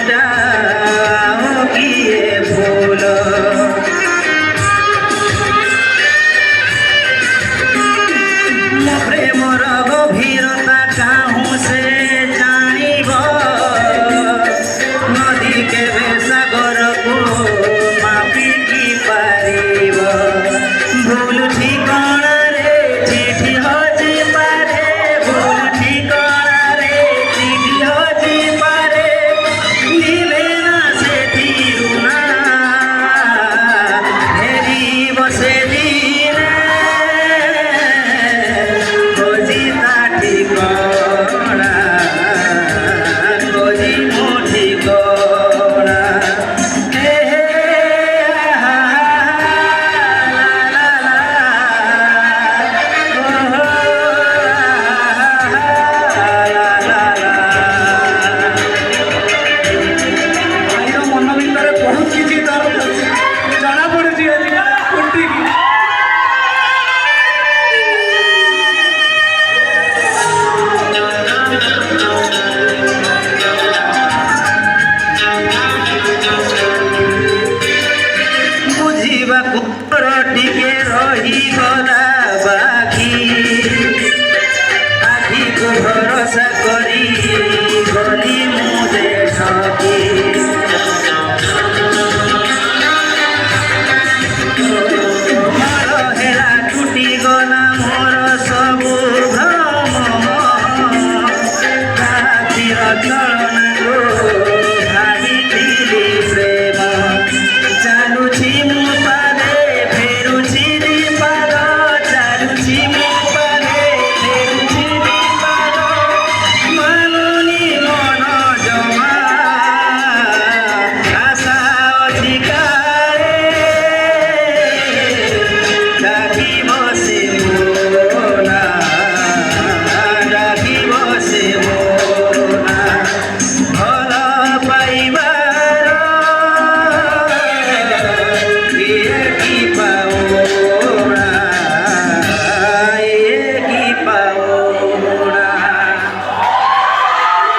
जाओ किए भूल प्रेमर गभीरता काहू से जानिब नदी केवे सागर को मापी की पारिब भूल ठिकाना रे चिठी हजी पारे भूल ठिकाना रे चिठी हजी पारे मिले ना से तीरुना हेरी बसे दिने खोजी ता ठिकाना खोजी मो ठिकाना हे हे हा ला ला ଭାଇର ମନ ଭିତରେ ବହୁତ କିଛି ତାର ଜଣା ପଡୁଛି ଆଜି ଫୁଟିକି ବୁଝିବାକୁ ଟିକେ ରହିଗଲା ବାକି ଆଖିକୁ ଭରସା କରି ଗଲି ମୁଁ ଦେଶକି